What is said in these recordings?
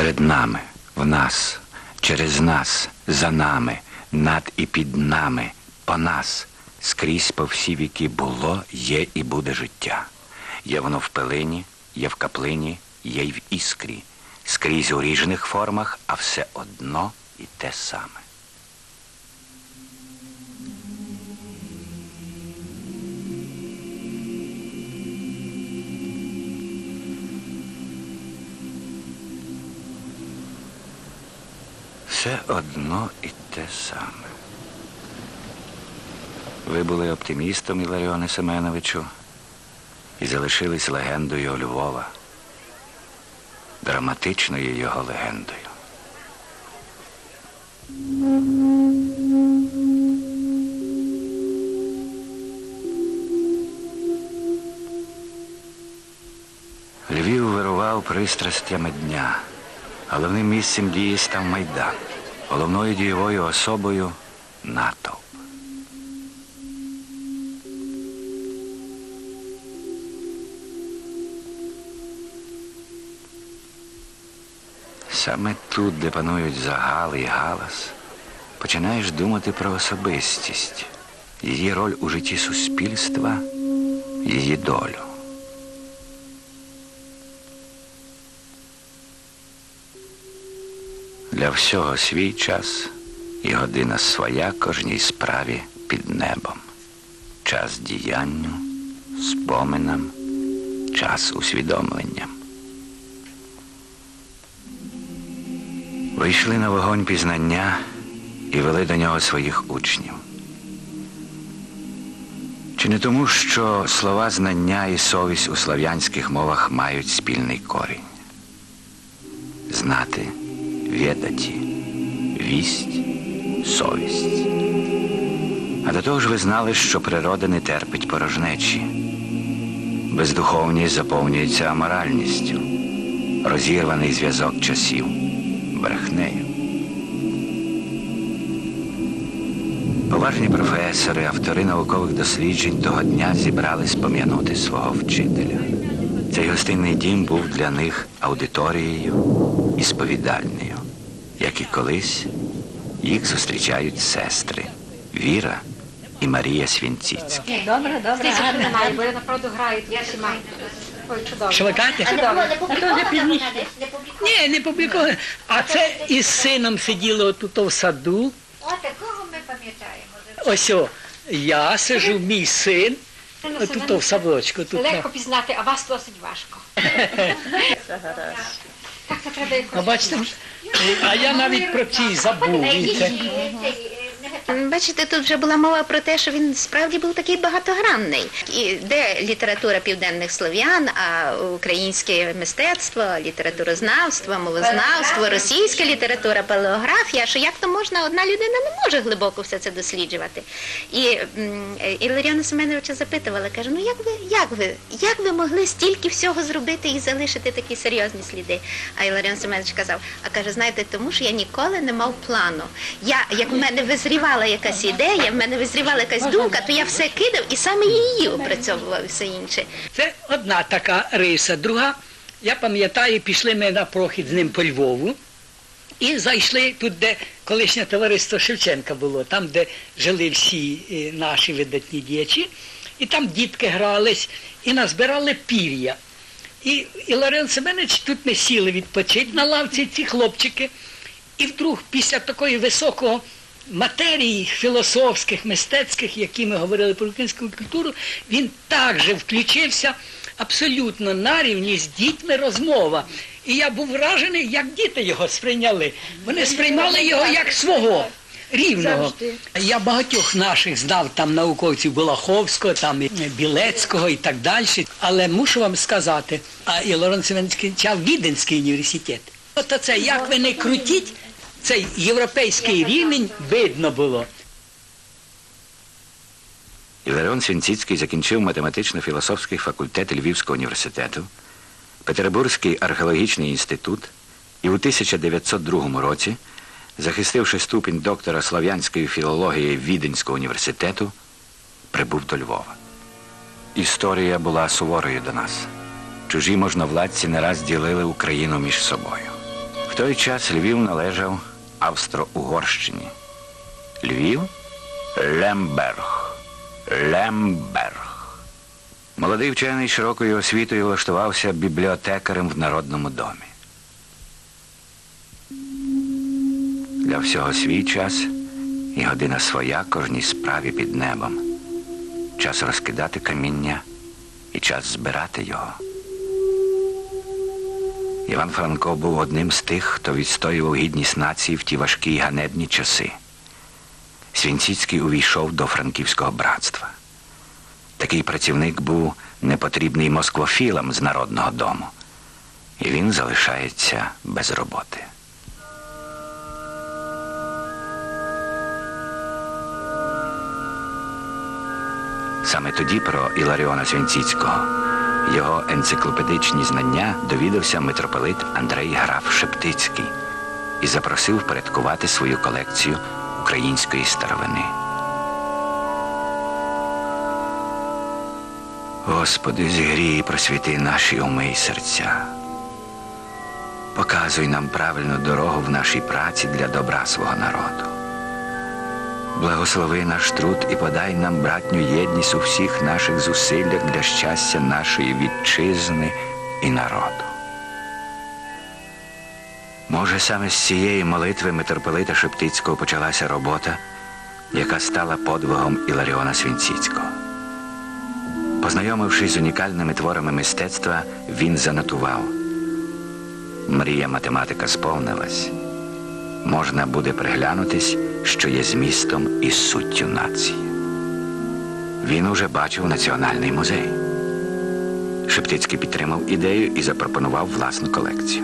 Перед нами, в нас, через нас, за нами, над і під нами, по нас, скрізь по всі віки було, є і буде життя. Є воно в пилині, є в каплині, є й в іскрі. Скрізь у різних формах, а все одно і те саме. Все одно і те саме. Ви були оптимістом, Іларіоне Семеновичу, і залишились легендою Львова, драматичною його легендою. Львів вирував пристрастями дня. Головним місцем дії став Майдан. Головною дієвою особою – натовп. Саме тут, де панують загали і галас, починаєш думати про особистість, її роль у житті суспільства, її долю. Для всього свій час і година своя кожній справі під небом. Час діянню, споминам, час усвідомленням. Вийшли на вогонь пізнання і вели до нього своїх учнів. Чи не тому, що слова знання і совість у слов'янських мовах мають спільний корінь? Знати, відаті, вість, совість. А до того ж ви знали, що природа не терпить порожнечі. Бездуховність заповнюється аморальністю, розірваний зв'язок часів брехнею. Поважні професори, автори наукових досліджень того дня зібрались пом'янути свого вчителя. Цей гостинний дім був для них аудиторією і сповідальнею, як і колись їх зустрічають сестри Віра і Марія Свінціцькі. Добре, гарно. Бо я направду грають всіма. Ой, чудово. Що ви кажете? Ні, не публіковано. А це із сином сиділо тут в саду. О, такого ми пам'ятаємо. Ось о, я сижу, мій син, тут в садочку. Легко пізнати, а вас досить важко. Так, це треба якось. А бачите, а я навіть про ці забув. Бачите, тут вже була мова про те, що він справді був такий багатогранний. І де література південних слов'ян, а українське мистецтво, літературознавство, мовознавство, російська література, палеографія, що як то можна, одна людина не може глибоко все це досліджувати. І Іларіона Семеновича запитувала, каже, ну як ви могли стільки всього зробити і залишити такі серйозні сліди? А Іларіон Семенович казав, знаєте, тому що я ніколи не мав плану. Як в мене визрівала якась ідея, в мене визрівала якась думка, то я все кидав і саме її опрацьовував і все інше. Це одна така риса. Друга, я пам'ятаю, пішли ми на прохід з ним по Львову і зайшли тут, де колишнє товариство Шевченка було, там, де жили всі наші видатні діячі, і там дітки грались, і назбирали пір'я. І Іларіон Семенович, тут ми сіли відпочити на лавці, ці хлопчики, і вдруг після такої високого матерії філософських, мистецьких, які ми говорили про українську культуру, він також включився абсолютно на рівні з дітьми розмова. І я був вражений, як діти його сприйняли. Вони сприймали його як свого, рівного. Я багатьох наших знав, там науковців Балаховського, там Білецького і так далі. Але мушу вам сказати, а Іларіон Семенович кінчав Віденський університет. От це, як ви не крутіть, цей європейський рівень видно було. Іларіон Свінціцький закінчив математично-філософський факультет Львівського університету, Петербурзький археологічний інститут і у 1902 році, захистивши ступінь доктора слов'янської філології Віденського університету, прибув до Львова. Історія була суворою до нас. Чужі можновладці не раз ділили Україну між собою. той час Львів належав Австро-Угорщині. Львів – Лемберг. Лемберг. Молодий вчений широкою освітою влаштувався бібліотекарем в Народному домі. Для всього свій час і година своя кожній справі під небом. Час розкидати каміння і час збирати його. Іван Франко був одним з тих, хто відстоював гідність нації в ті важкі й ганебні часи. Свінціцький увійшов до франківського братства. Такий працівник був непотрібний москвофілам з Народного дому. І він залишається без роботи. Саме тоді про Іларіона Свінціцького, його енциклопедичні знання довідався митрополит Андрей Граф Шептицький і запросив впорядкувати свою колекцію української старовини. Господи, зігрій і просвіти наші уми й серця. Показуй нам правильну дорогу в нашій праці для добра свого народу. Благослови наш труд і подай нам братню єдність у всіх наших зусиллях для щастя нашої вітчизни і народу. Може, саме з цієї молитви митрополита Шептицького почалася робота, яка стала подвигом Іларіона Свінціцького. Познайомившись з унікальними творами мистецтва, він занотував: «Мрія математика сповнилась. Можна буде приглянутись, що є змістом і суттю нації». Він уже бачив Національний музей. Шептицький підтримав ідею і запропонував власну колекцію.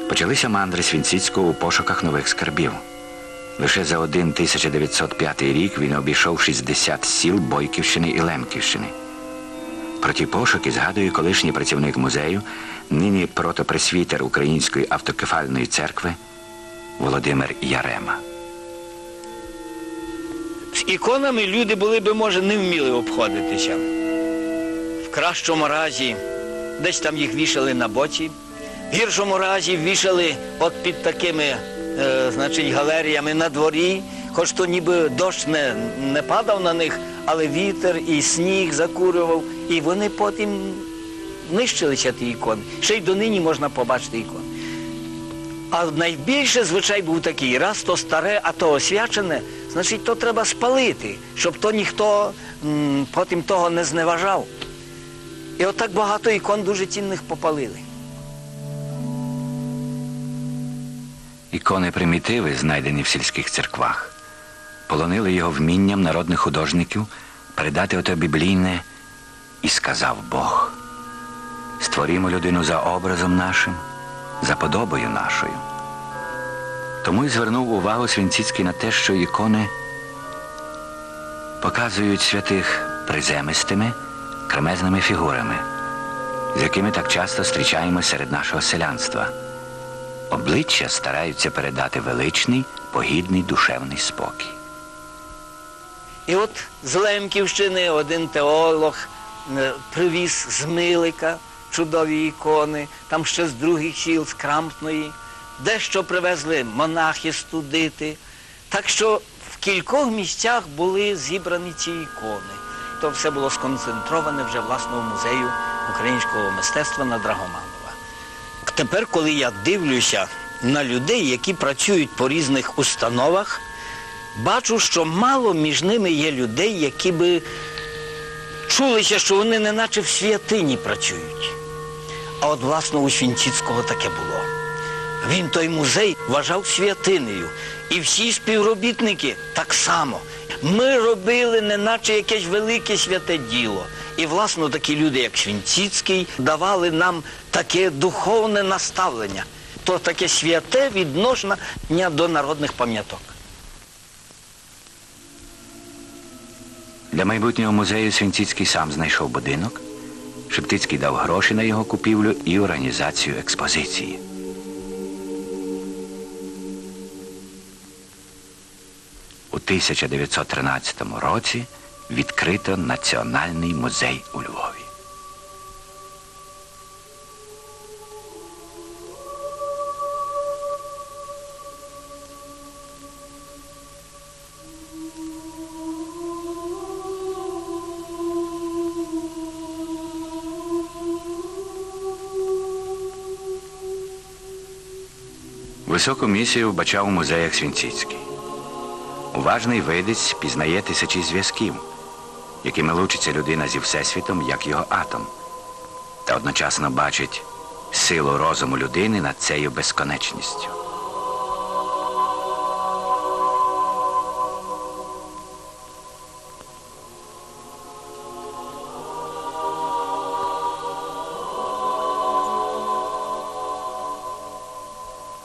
Почалися мандри Свінціцького у пошуках нових скарбів. Лише за один 1905 рік він обійшов 60 сіл Бойківщини і Лемківщини. Про ті пошуки згадує колишній працівник музею, нині протопресвітер Української автокефальної церкви Володимир Ярема. З іконами люди були би, може, не вміли обходитися. В кращому разі десь там їх вішали на боці, в гіршому разі вішали от під такими галеріями на дворі, хоч то ніби дощ не падав на них, але вітер і сніг закурював, і вони потім нищилися, ті ікони. Ще й донині можна побачити ікони. А найбільше звичай був такий: раз то старе, а то освячене, значить, то треба спалити, щоб то ніхто потім того не зневажав. І отак багато ікон дуже цінних попалили. Ікони-примітиви, знайдені в сільських церквах, полонили його вмінням народних художників передати ото біблійне «І сказав Бог». Створімо людину за образом нашим, за подобою нашою. Тому й звернув увагу Свінціцький на те, що ікони показують святих приземистими, кремезними фігурами, з якими так часто зустрічаємо серед нашого селянства. Обличчя стараються передати величний, погідний душевний спокій. І от з Лемківщини один теолог привіз з Милика чудові ікони, там ще з других сіл, з Крампної. Дещо привезли монахи студити. Так що в кількох місцях були зібрані ці ікони. То все було сконцентроване вже власного музею українського мистецтва на Драгоманова. Тепер, коли я дивлюся на людей, які працюють по різних установах, бачу, що мало між ними є людей, які би чулися, що вони неначе в святині працюють. А от, власне, у Свінціцького таке було. Він той музей вважав святинею. І всі співробітники так само. Ми робили неначе якесь велике святе діло. І, власне, такі люди, як Свінціцький, давали нам таке духовне наставлення. То таке святе відношення до народних пам'яток. Для майбутнього музею Свінціцький сам знайшов будинок, Шептицький дав гроші на його купівлю і організацію експозиції. у 1913 році відкрито Національний музей у Львові. Високу місію вбачав у музеях Свінціцький. Уважний видець пізнає тисячі зв'язків, якими лучиться людина зі Всесвітом, як його атом, та одночасно бачить силу розуму людини над цією безконечністю.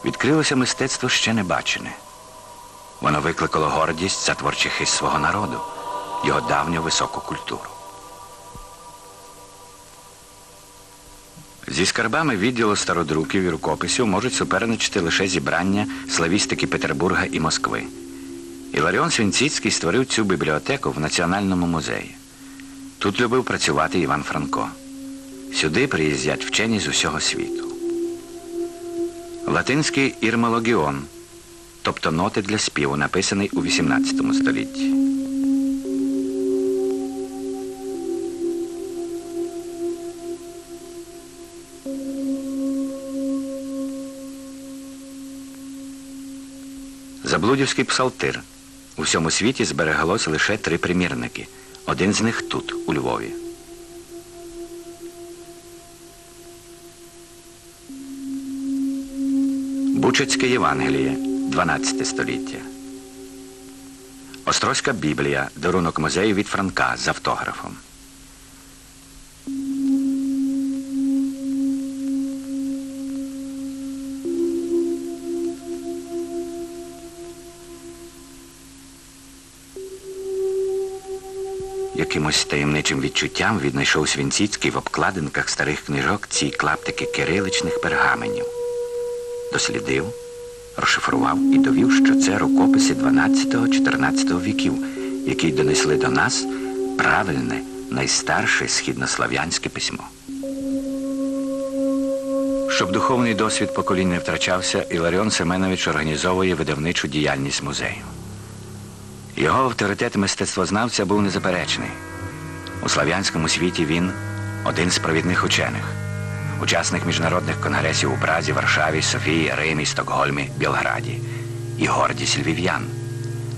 Відкрилося мистецтво ще не бачене. Воно викликало гордість за творчий хист свого народу, його давню високу культуру. Зі скарбами відділу стародруків і рукописів можуть суперничати лише зібрання славістики Петербурга і Москви. Іларіон Свінціцький створив цю бібліотеку в Національному музеї. Тут любив працювати Іван Франко. Сюди приїздять вчені з усього світу. Латинський ірмологіон, тобто ноти для співу, написаний у XVIII столітті. Заблудівський псалтир. У всьому світі збереглось лише 3 примірники. Один з них тут, у Львові. Бучацьке Євангеліє, 12 століття. Острозька Біблія, дарунок музею від Франка з автографом. Якимось таємничим відчуттям віднайшов Свінціцький в обкладинках старих книжок ці клаптики кириличних пергаменів. Дослідив, розшифрував і довів, що це рукописи 12-14 віків, які донесли до нас правильне, найстарше східнослав'янське письмо. Щоб духовний досвід поколінь не втрачався, Іларіон Семенович організовує видавничу діяльність музею. Його авторитет мистецтвознавця був незаперечний. У слав'янському світі він один з провідних учених. Учасник міжнародних конгресів у Празі, Варшаві, Софії, Римі, Стокгольмі, Білграді. І гордість львів'ян.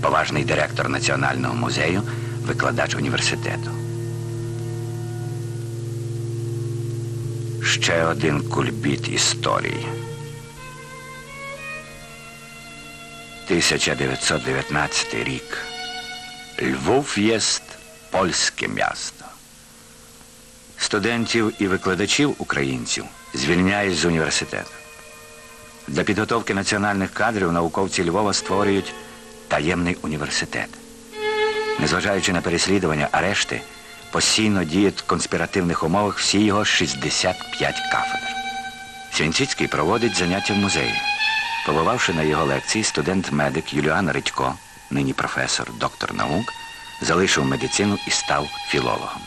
Поважний директор Національного музею, викладач університету. Ще один кульбіт історії. 1919 рік. Львов єст польське місто. Студентів і викладачів українців звільняють з університету. Для підготовки національних кадрів науковці Львова створюють таємний університет. Незважаючи на переслідування, арешти, постійно діють в конспіративних умовах всі його 65 кафедр. Свінціцький проводить заняття в музеї. Побувавши на його лекції, студент-медик Юліан Редько, нині професор, доктор наук, залишив медицину і став філологом.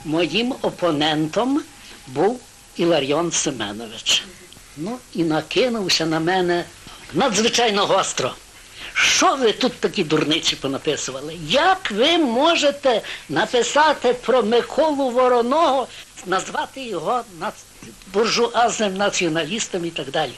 Моїм опонентом був Іларіон Семенович. Ну і накинувся на мене надзвичайно гостро. Що ви тут такі дурниці понаписували? Як ви можете написати про Миколу Вороного, назвати його буржуазним націоналістом і так далі?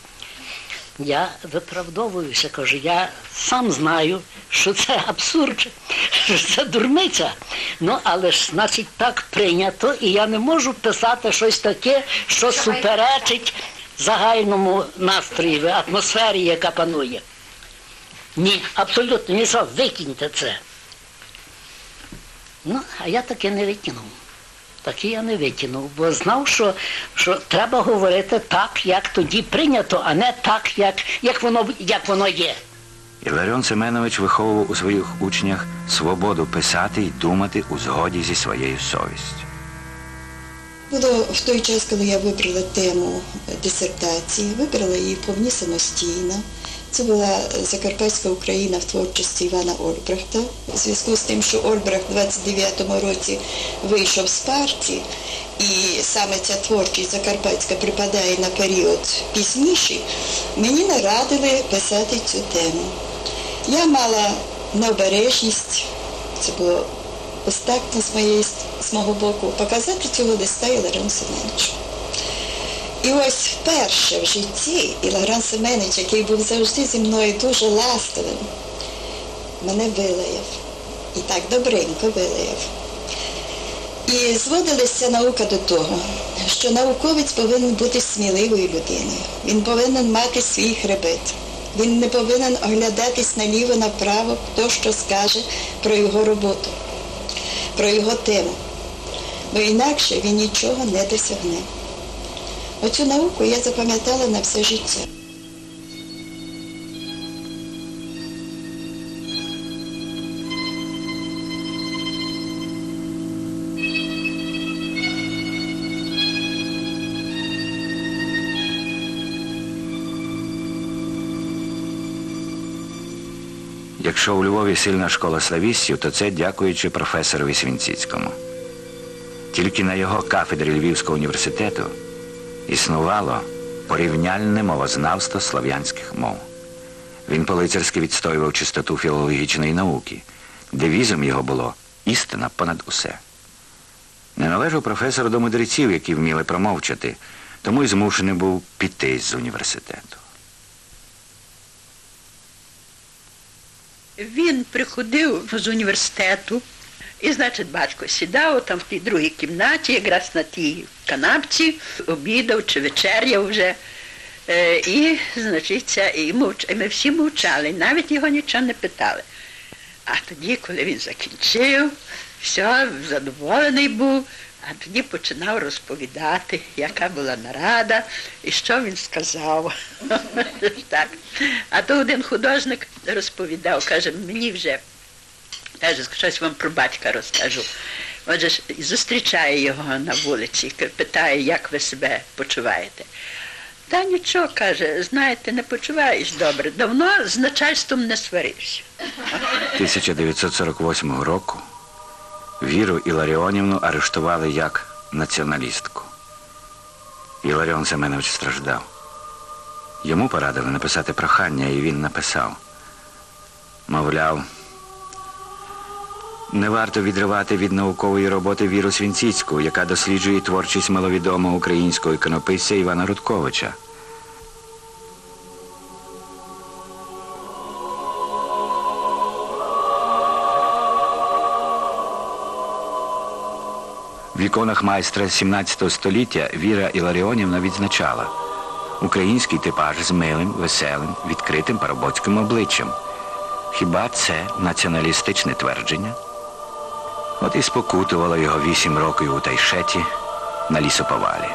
Я виправдовуюся, кажу, я сам знаю, що це абсурд, що це дурниця. Ну, але ж, значить, так прийнято, і я не можу писати щось таке, що суперечить загальному настрою, атмосфері, яка панує. Ні, абсолютно, нічого, викиньте це. Ну, а я таке не викинув. Таке я не викинув, бо знав, що треба говорити так, як тоді прийнято, а не так, як воно є. Іларіон Семенович виховував у своїх учнях свободу писати і думати у згоді зі своєю совістю. Було в той час, коли я вибрала тему дисертації, вибрала її повні самостійно. Це була Закарпатська Україна в творчості Івана Ольбрахта. У зв'язку з тим, що Ольбрахт у 29-му році вийшов з партії, і саме ця творчість закарпатська припадає на період пізніший, мені нарадили писати цю тему. Я мала необережність, це було безтактно з мого боку, показати цього листа Іларіону Семеновичу. І ось вперше в житті Іларіон Семенович, який був завжди зі мною дуже ласкавим, мене вилаяв. І так добренько вилаяв. І зводилася наука до того, що науковець повинен бути сміливою людиною. Він повинен мати свій хребет. Він не повинен оглядатись наліво-направо, хто що скаже про його роботу, про його тему. Бо інакше він нічого не досягне. Оцю науку я запам'ятала на все життя. Якщо у Львові сильна школа славістів, то це дякуючи професорові Свінціцькому. Тільки на його кафедрі Львівського університету існувало порівняльне мовознавство слов'янських мов. Він по-лицарськи відстоював чистоту філологічної науки. Девізом його було «істина понад усе». Не належав професор до мудреців, які вміли промовчати, тому й змушений був піти з університету. Він приходив з університету, і, значить, батько сідав там в тій другій кімнаті, якраз на тій канапці, обідав чи вечеряв вже. І, значить, і ми всі мовчали, навіть його нічого не питали. А тоді, коли він закінчив, все, задоволений був, а тоді починав розповідати, яка була нарада і що він сказав. Так. А то один художник розповідав, каже, мені вже, каже, щось вам про батька розкажу. Отже, зустрічає його на вулиці, питає, як ви себе почуваєте. Та нічого, каже, знаєте, не почуваєш добре. Давно з начальством не сварився. 1948 року Віру Іларіонівну арештували як націоналістку. Іларіон Семенович страждав. Йому порадили написати прохання, і він написав. Мовляв, не варто відривати від наукової роботи Віру Свінціцьку, яка досліджує творчість маловідомого українського іконописця Івана Рудковича. В іконах майстра 17 століття Віра Іларіонівна відзначала український типаж з милим, веселим, відкритим парубоцьким обличчям. Хіба це націоналістичне твердження? От і спокутувала його 8 років у Тайшеті на лісоповалі.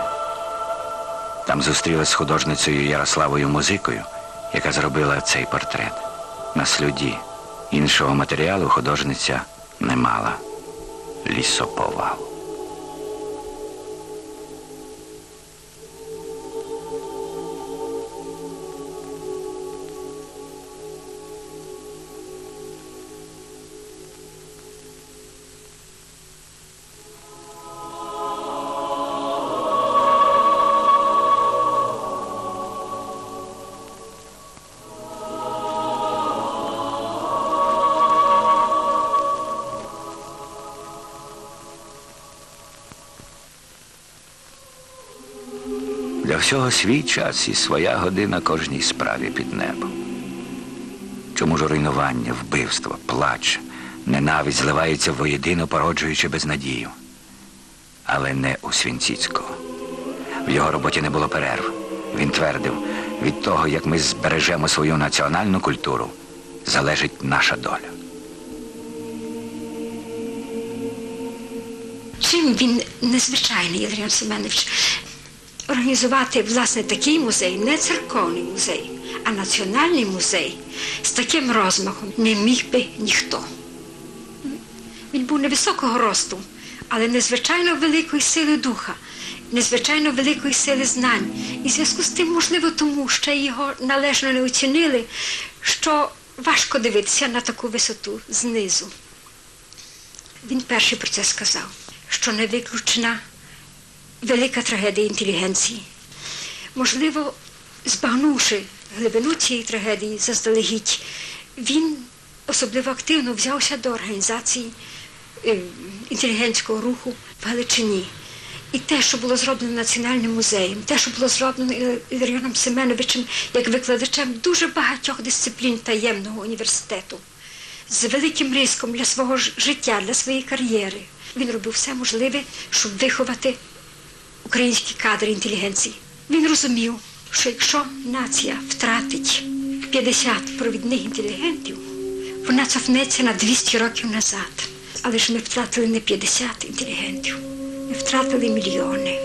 Там зустрілась з художницею Ярославою Музикою, яка зробила цей портрет. На слюді. Іншого матеріалу художниця не мала. Лісоповал. Для всього свій час і своя година кожній справі під небом. Чому ж руйнування, вбивство, плач, ненависть зливаються воєдино, породжуючи безнадію? Але не у Свінціцького. В його роботі не було перерв. Він твердив, від того, як ми збережемо свою національну культуру, залежить наша доля. Чим він незвичайний, Іларіон Семенович? Організувати, власне, такий музей, не церковний музей, а національний музей з таким розмахом не міг би ніхто. Він був невисокого росту, але незвичайно великої сили духа. незвичайно великої сили знань. І в зв'язку з тим, можливо, тому ще його належно не оцінили, що важко дивитися на таку висоту знизу. Він перший про це сказав, що не виключена велика трагедія інтелігенції. Можливо, збагнувши глибину цієї трагедії заздалегідь, він особливо активно взявся до організації інтелігентського руху в Галичині. І те, що було зроблено Національним музеєм, те, що було зроблено Іларіоном Семеновичем як викладачем дуже багатьох дисциплін таємного університету, з великим ризиком для свого життя, для своєї кар'єри. Він робив все можливе, щоб виховати українські кадри інтелігенції. Він розумів, що якщо нація втратить 50 провідних інтелігентів, вона цофнеться на 200 років назад. Але ж ми втратили не 50 інтелігентів, ми втратили мільйони.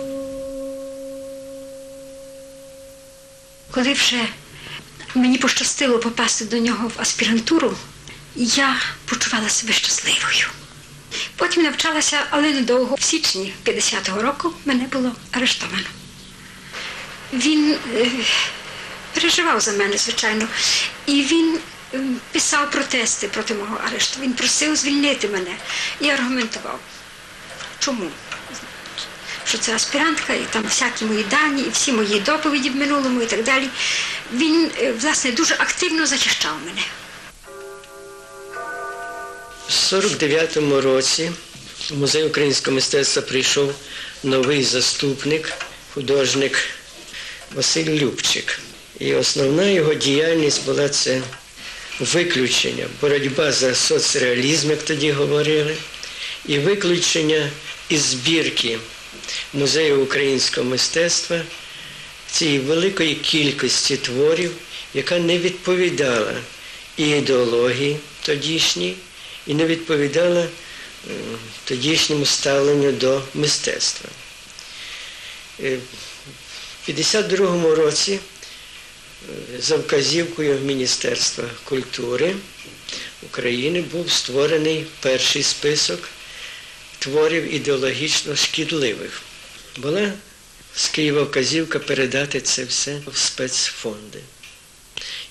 Коли вже мені пощастило попасти до нього в аспірантуру, я почувала себе щасливою. Потім навчалася, але недовго. В січні 50-го року мене було арештовано. Він переживав за мене, звичайно, і він писав протести проти мого арешту. Він просив звільнити мене і аргументував. Чому? Що це аспірантка, і там всякі мої дані, і всі мої доповіді в минулому і так далі. Він, власне, дуже активно захищав мене. У 49-му році в Музей українського мистецтва прийшов новий заступник, художник Василь Любчик. І основна його діяльність була це виключення, боротьба за соцреалізм, як тоді говорили, і виключення із збірки Музею українського мистецтва цієї великої кількості творів, яка не відповідала і ідеології тодішній, і не відповідала тодішньому ставленню до мистецтва. В 52-му році за вказівкою Міністерства культури України був створений перший список творів ідеологічно шкідливих. Була з Києва вказівка передати це все в спецфонди.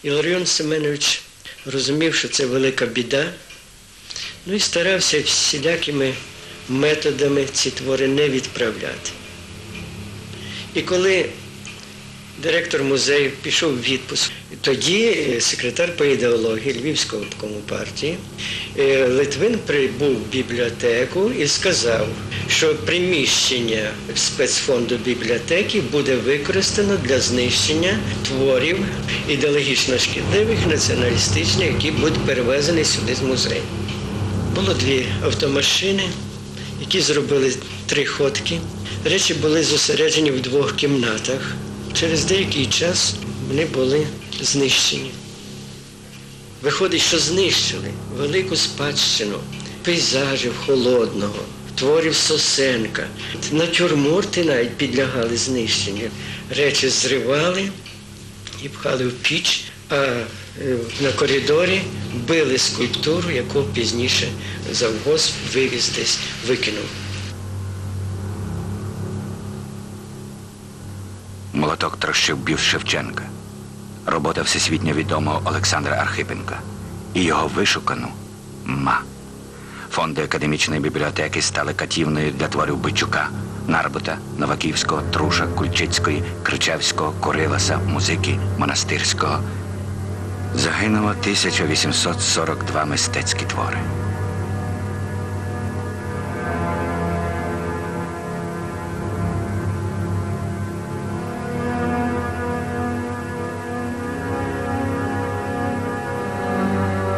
Іларіон Семенович розумів, що це велика біда, і старався всілякими методами ці твори не відправляти. І коли директор музею пішов в відпуск, тоді секретар по ідеології Львівського обкому партії Литвин прибув в бібліотеку і сказав, що приміщення спецфонду бібліотеки буде використано для знищення творів ідеологічно шкідливих, націоналістичних, які будуть перевезені сюди з музею. Було 2 автомашини, які зробили 3 ходки. Речі були зосереджені в 2 кімнатах. Через деякий час вони були знищені. Виходить, що знищили велику спадщину пейзажів Холодного, творів Сосенка. Натюрморти навіть підлягали знищенню. Речі зривали і пхали в піч, а на коридорі били скульптуру, яку пізніше завгосп вивіз десь, викинув. Молоток трощив бюст Шевченка, робота всесвітньо відомого Олександра Архипенка і його вишукану «Ма». Фонди академічної бібліотеки стали катівною для творів Бичука, Нарбута, Новаківського, Труша, Кульчицької, Кричевського, Куриласа, Музики, Монастирського. Загинуло 1842 мистецькі твори.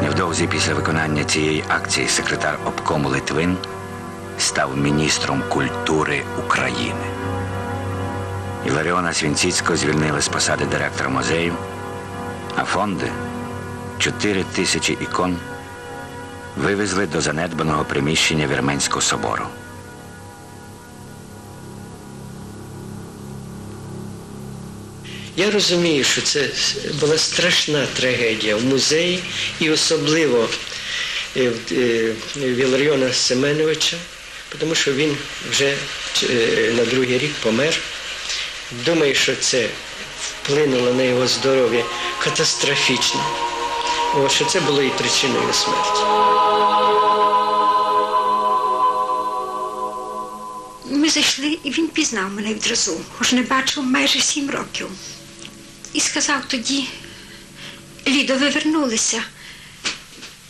Невдовзі після виконання цієї акції секретар обкому Литвин став міністром культури України. Іларіона Свінціцького звільнили з посади директора музею, а фонди, 4000 ікон, вивезли до занедбаного приміщення Вірменського собору. Я розумію, що це була страшна трагедія в музеї і особливо в Іларіона Семеновича, тому що він вже на другий рік помер. Думаю, що це вплинуло на його здоров'я катастрофічно. Що це було і причиною смерті. Ми зайшли, і він пізнав мене відразу, хоч не бачив майже 7 років. І сказав тоді: Лідо, ви вернулися.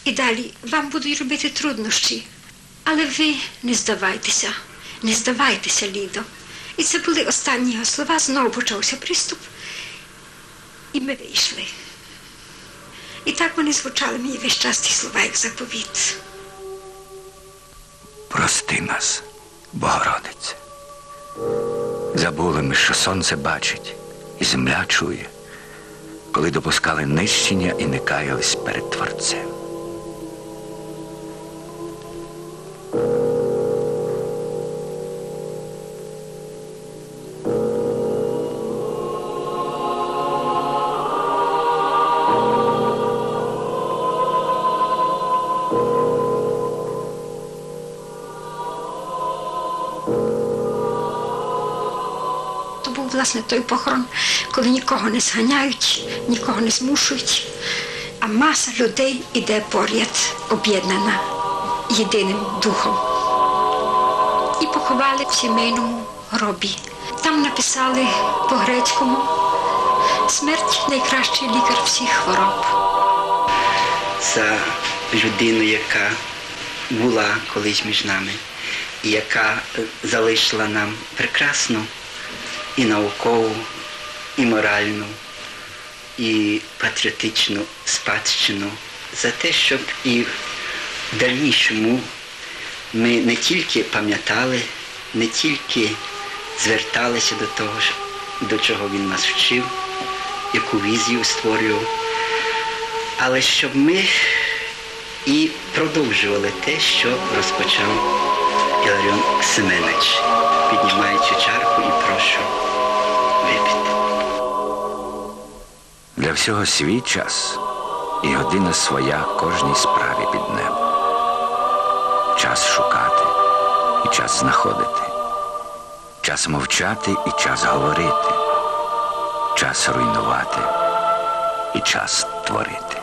І далі вам будуть робити труднощі. Але ви не здавайтеся, Лідо. І це були останні його слова, знову почався приступ. І ми вийшли. І так вони звучали мені весь час ті слова, як заповіт. Прости нас, Богородице. Забули ми, що сонце бачить і земля чує, коли допускали нищення і не каялись перед Творцем. То був, власне, той похорон, коли нікого не зганяють, нікого не змушують, а маса людей іде поряд, об'єднана єдиним духом. І поховали в сімейному гробі. Там написали по-грецькому: «Смерть – найкращий лікар всіх хвороб». За людину, яка була колись між нами, і яка залишила нам прекрасну і наукову, і моральну, і патріотичну спадщину, за те, щоб і в дальнішому ми не тільки пам'ятали, не тільки зверталися до того, до чого він нас вчив, яку візію створював, але щоб ми і продовжували те, що розпочав Іларіон Семенович, піднімаючи чарку і прошу випити. Для всього свій час і година своя кожній справі під небом. Час шукати і час знаходити. Час мовчати і час говорити. Час руйнувати і час творити.